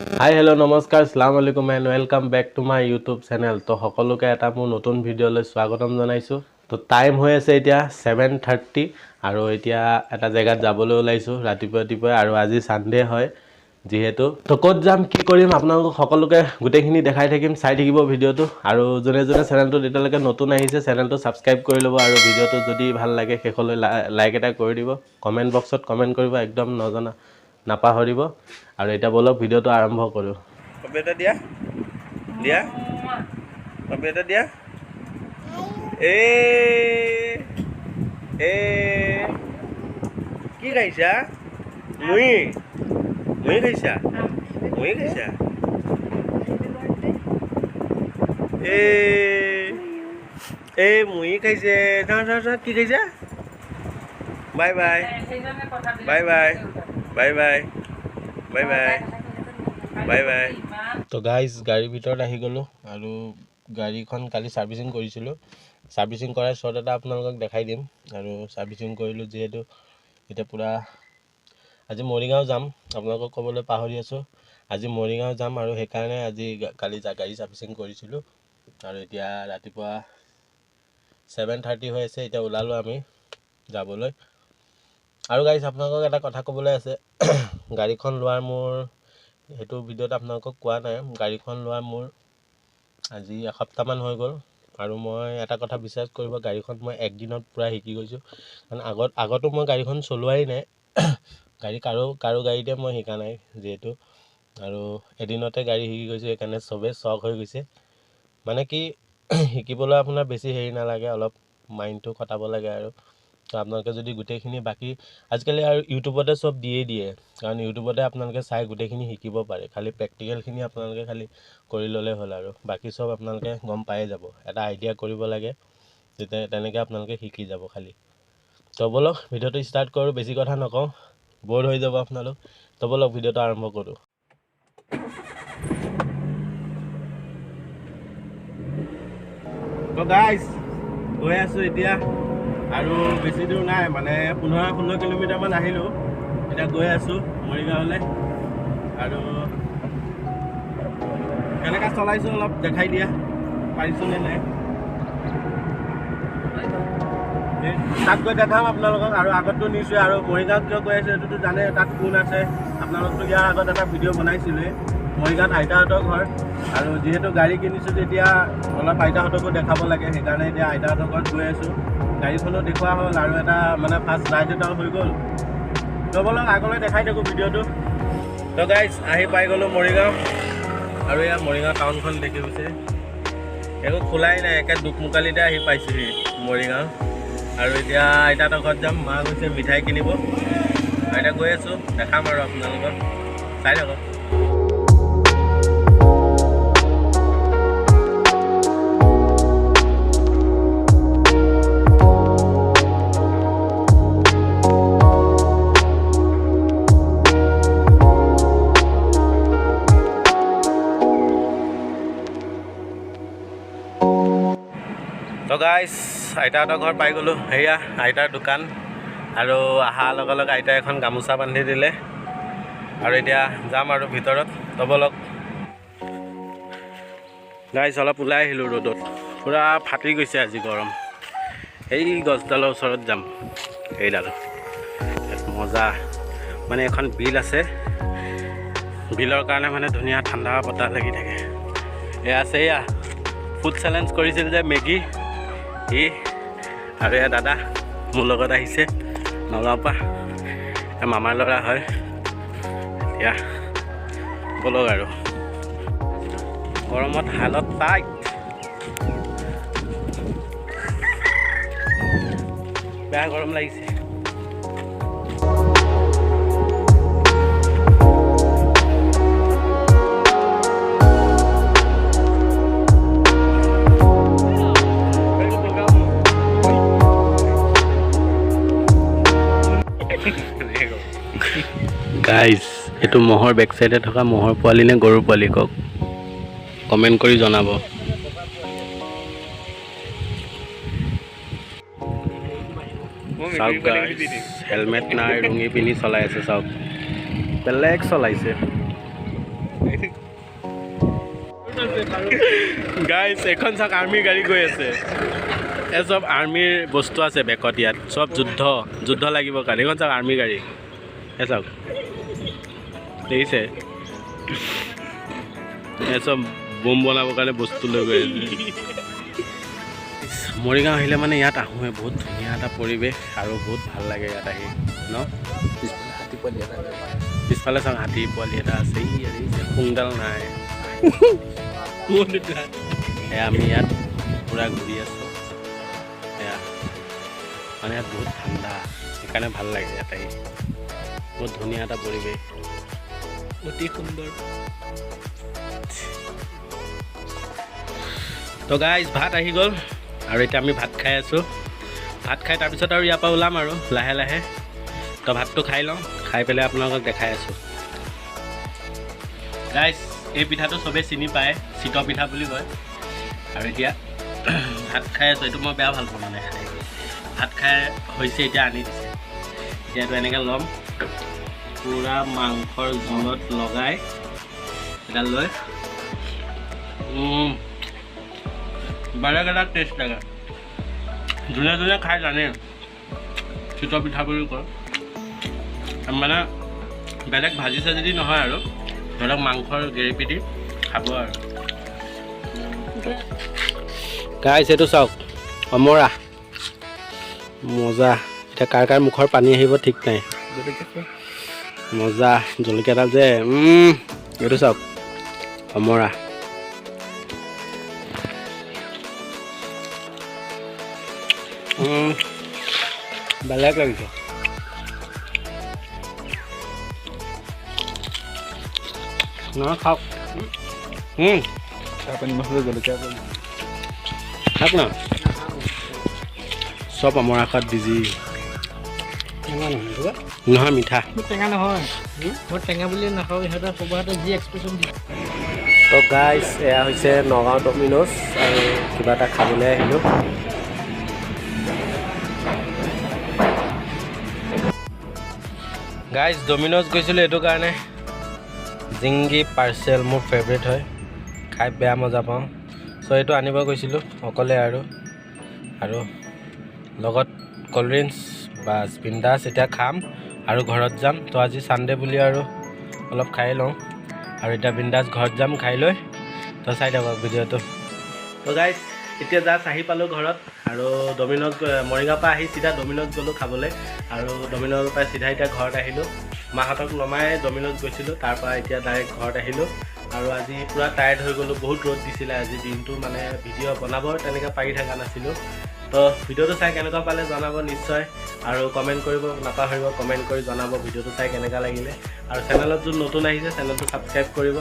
Hi hello नमस्कार अस्सलाम वालेकुम and welcome back to my YouTube channel. तो সকলোকে এটা মোৰ নতুন ভিডিঅ'লৈ স্বাগতম জনাইছোঁ। তো টাইম হৈ আছে এতিয়া 7:30 আৰু এতিয়া এটা জেগাত যাবলৈ ওলাইছোঁ ৰাতিপুৱা আৰু আজি সানডে হয় যেহেতু। তো ক'ত যাম কি কৰিম আপোনালোকক সকলোকে গোটেইখিনি দেখাই থাকিম, চাই থাকিব ভিডিঅ'টো। আৰু যোনে যোনে চেনেলটো এতিয়ালৈকে নতুন আহিছে চেনেলটো ছাবস্ক্ৰাইব কৰি ল'ব আৰু ভিডিঅ'টো যদি ভাল লাগে শেষলৈ লাইক এটা কৰি দিব, কমেণ্ট বক্সত কমেণ্ট কৰিব একদম নাপাহৰিব। আৰু এটা বলক ভিডিঅ'টো আৰম্ভ কৰোঁ। কবিতা দিয়া দিয়া কবিতা দিয়া এ এ কি খাইছা? মুই খাইছা? মুই খাইছা? এ এ মুই খাইছে। চা কি খাইছা? Bye bye bye bye bye bye bye bye bye bye. তো গাইজ গাড়ীৰ ভিতৰত আহি গ'লোঁ আৰু গাড়ীখন কালি ছাৰ্ভিচিং কৰিছিলোঁ। ছাৰ্ভিচিং কৰাৰ শ্বট এটা আপোনালোকক দেখাই দিম। আৰু ছাৰ্ভিচিং কৰিলোঁ যিহেতু এতিয়া পূৰা আজি মৰিগাঁও যাম, আপোনালোকক ক'বলৈ পাহৰি আছোঁ। আজি মৰিগাঁও যাম আৰু সেইকাৰণে আজি কালি গাড়ী ছাৰ্ভিচিং কৰিছিলোঁ। আৰু এতিয়া ৰাতিপুৱা 7:30 হৈ আছে, এতিয়া ওলালোঁ আমি যাবলৈ। আৰু গাইজ আপোনালোকক এটা কথা ক'বলৈ আছে, গাড়ীখন লোৱাৰ মোৰ সেইটো ভিডিঅ'ত আপোনালোকক কোৱা নাই, গাড়ীখন লোৱা মোৰ আজি এসপ্তাহমান হৈ গ'ল। আৰু মই এটা কথা বিশ্বাস কৰিব, গাড়ীখন মই একদিনত পূৰা শিকি গৈছোঁ। কাৰণ আগতো মই গাড়ীখন চলোৱাই নাই, কাৰো গাড়ীতে মই শিকা নাই যিহেতু। আৰু এদিনতে গাড়ী শিকি গৈছোঁ, সেইকাৰণে চবেই চখ হৈ গৈছে। মানে কি শিকিবলৈ আপোনাৰ বেছি হেৰি নালাগে, অলপ মাইণ্ডটো খটাব লাগে আৰু। তো আপোনালোকে যদি গোটেইখিনি বাকী আজিকালি আৰু ইউটিউবতে চব দিয়ে, কাৰণ ইউটিউবতে আপোনালোকে চাই গোটেইখিনি শিকিব পাৰে। খালি প্ৰেক্টিকেলখিনি আপোনালোকে খালি কৰি ল'লে হ'ল আৰু বাকী চব আপোনালোকে গম পায়ে যাব। এটা আইডিয়া কৰিব লাগে, তেতিয়া তেনেকৈ আপোনালোকে শিকি যাব খালি। তো ব'লক ভিডিঅ'টো ষ্টাৰ্ট কৰোঁ, বেছি কথা নকওঁ, ব'ৰ হৈ যাব আপোনালোক। তো ব'লক ভিডিঅ'টো আৰম্ভ কৰোঁ। তো গাইজ গৈ আছোঁ এতিয়া, আৰু বেছি দূৰ নাই, মানে 15-16 কিলোমিটাৰমান আহিলোঁ। এতিয়া গৈ আছোঁ মৰিগাঁৱলৈ। আৰু কেনেকৈ চলাইছোঁ অলপ দেখাই দিয়া পাৰিছোঁ নে নাই, তাত গৈ দেখাম আপোনালোকক। আৰু আগততো নিশ্চয়, আৰু মৰিগাঁৱত কিয় গৈ আছে সেইটোতো জানে, তাত কোন আছে। আপোনালোকতো ইয়াৰ আগত এটা ভিডিঅ' বনাইছিলোঁৱে, মৰিগাঁৱত আইতাহঁতৰ ঘৰ। আৰু যিহেতু গাড়ী কিনিছোঁ তেতিয়া অলপ আইতাহঁতকো দেখাব লাগে, সেইকাৰণে এতিয়া আইতাহঁতৰ ঘৰত গৈ আছোঁ। গাড়ীখনো দেখুওৱা হ'ল আৰু এটা মানে ফাৰ্ষ্ট ৰাইড এটাও হৈ গ'ল। তো ব'লক আগলৈ দেখাই থাকোঁ ভিডিঅ'টো। তো গাইজ আহি পাই গ'লোঁ মৰিগাঁও। আৰু এয়া মৰিগাঁও টাউনখন দেখি গৈছে, একো খোলাই নাই, একে দুকমুকালিতে আহি পাইছোঁহি মৰিগাঁও। আৰু এতিয়া আইতাহঁতৰ ঘৰত যাম, মা গৈছে মিঠাই কিনিব। আইতা গৈ আছোঁ, দেখাম আৰু আপোনালোকক, চাই থাকক। তো গাইজ আইতাহঁতৰ ঘৰ পাই গ'লোঁ, সেয়া আইতাৰ দোকান। আৰু অহাৰ লগে লগে আইতাই এখন গামোচা বান্ধি দিলে। আৰু এতিয়া যাম আৰু ভিতৰত। তো ব'লক গাইজ অলপ ওলাই আহিলোঁ ৰ'দত, পূৰা ফাটি গৈছে আজি গৰম। এই গছডালৰ ওচৰত যাম, এইডাল মজা। মানে এখন বিল আছে, বিলৰ কাৰণে মানে ধুনীয়া ঠাণ্ডা বতাহ লাগি থাকে। এয়া আছে, এয়া ফুড চেলেঞ্জ কৰিছিল যে মেগী, আৰু এয়া দাদা মোৰ লগত আহিছে নগাঁৱৰ পৰা, মামাৰ ল'ৰা হয়। এতিয়া ব'লক আৰু গৰমত হালত টাইট, বেয়া গৰম লাগিছে। গাইজ এইটো মহৰ বেক চাইডে থকা মহৰ পোৱালি নে গৰুৰ পোৱালি, কওক, কমেণ্ট কৰি জনাব। চাওক গাইজ, হেলমেট নাই, ৰুঙি পিন্ধি চলাই আছে, চাওক বেলেগ চলাইছে। গাইজ এখন চাওক আৰ্মিৰ গাড়ী গৈ আছে এই চব আৰ্মিৰ বস্তু আছে বেকত ইয়াত চব যুদ্ধ লাগিব কাৰণে এইখন চাওক আৰ্মিৰ গাড়ী এই চাওক দেখিছে এই চব বোম বনাবৰ কাৰণে বস্তু লৈ গৈ আছে মৰিগাঁও আহিলে মানে ইয়াত আহোঁৱে বহুত ধুনীয়া এটা পৰিৱেশ আৰু বহুত ভাল লাগে ইয়াত আহি ন পিছফালে চাওক হাতী পোৱালি এটা আছে শুংডাল নাই সেয়া আমি ইয়াত পূৰা ঘূৰি আছোঁ সেয়া মানে ইয়াত বহুত ঠাণ্ডা সেইকাৰণে ভাল লাগে ইয়াত আহি বহুত ধুনীয়া এটা পৰিৱেশ অতি সুন্দৰ তো গাইজ ভাত আহি গ'ল আৰু এতিয়া আমি ভাত খাই আছোঁ ভাত খাই তাৰপিছত আৰু ইয়াৰ পৰা ওলাম আৰু লাহে লাহে তো ভাতটো খাই লওঁ খাই পেলাই আপোনালোকক দেখাই আছোঁ গাইজ এই পিঠাটো চবেই চিনি পায় চিতৰ পিঠা বুলি কয় আৰু এতিয়া ভাত খাই আছোঁ এইটো মই বেয়া ভাল পাওঁ মানে খাই ভাত খাই হৈছে এতিয়া আনি দিছে এতিয়াতো এনেকৈ ল'ম পূৰা মাংসৰ জোলত লগাই এটা লৈ বেলেগ এটা টেষ্ট লাগে যোনে যোনে খাই জানে চিতৰ পিঠা বুলি কয় মানে বেলেগ ভাজি চাজি দি নহয় আৰু ধৰক মাংসৰ গ্ৰেভি দি খাব আৰু গাইজ এইটো চাওক অমৰা মজা এতিয়া কাৰ কাৰ মুখৰ পানী আহিব ঠিক নাই মজা জলকীয়াডাল যে এইটো চাওক অমৰা বেলেগ লাগিছে নহয় খাওক খাওক না চব অমৰা খোৱাত বিজি নহয় মিঠা টেঙা নহয় মই টেঙা বুলি নাখাওঁ ইহঁতৰ সবহাতে যি এক্সপ্ৰেশ্যন দিয়ে তো গাইজ এয়া হৈছে নগাঁও ডমিন'জ আৰু কিবা এটা খাবলৈ আহিলোঁ গাইজ ডমিন'জ গৈছিলোঁ এইটো কাৰণে জিংগি পাৰ্চেল মোৰ ফেভৰেট হয় খাই বেয়া মজা পাওঁ চ' এইটো আনিব গৈছিলোঁ অকলে আৰু লগত ক'ল্ড ড্ৰিংকছ বাছ বিন্দাছ এতিয়া খাম আৰু ঘৰত যাম তো আজি ছানডে বুলি আৰু অলপ খাই লওঁ আৰু এতিয়া বিন্দাছ ঘৰত যাম খাই লৈ তো চাই থাকক ভিডিঅ'টো তো গাইজ এতিয়া জাষ্ট আহি পালোঁ ঘৰত আৰু ডমিন'জ মৰিগাঁৱৰ পৰা আহি চিধা ডমিন'জ গ'লোঁ খাবলৈ আৰু ডমিন'জৰ পৰা চিধা এতিয়া ঘৰত আহিলোঁ মাহঁতক নমাই ডমিন'জ গৈছিলোঁ তাৰপৰা এতিয়া ডাইৰেক্ট ঘৰত আহিলোঁ আৰু আজি পূৰা টায়াৰ্ড হৈ গ'লোঁ বহুত ৰ'দ দিছিলে আজি দিনটো মানে ভিডিঅ' বনাব তেনেকৈ পাৰি থকা নাছিলোঁ তো ভিডিঅ'টো চাই কেনেকুৱা পালে জনাব নিশ্চয় আৰু কমেণ্ট কৰিব নাপাহৰিব কমেণ্ট কৰি জনাব ভিডিঅ'টো চাই কেনেকুৱা লাগিলে আৰু চেনেলত যোন নতুন আহিছে চেনেলটো ছাবস্ক্ৰাইব কৰিব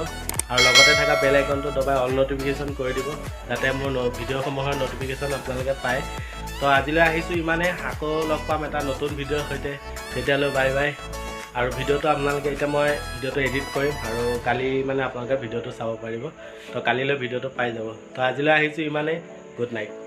আৰু লগতে থকা বেল আইকনটো দবাই অল নটিফিকেশ্যন কৰি দিব যাতে মোৰ ভিডিঅ'সমূহৰ নটিফিকেশ্যন আপোনালোকে পায় তো আজিলৈ আহিছোঁ ইমানে আকৌ লগ পাম এটা নতুন ভিডিঅ'ৰ সৈতে তেতিয়ালৈ বাই বাই আৰু ভিডিঅ'টো আপোনালোকে এতিয়া মই ভিডিঅ'টো এডিট কৰিম আৰু কালি মানে আপোনালোকে ভিডিঅ'টো চাব পাৰিব তো কালিলৈ ভিডিঅ'টো পাই যাব তো আজিলৈ আহিছোঁ ইমানেই গুড নাইট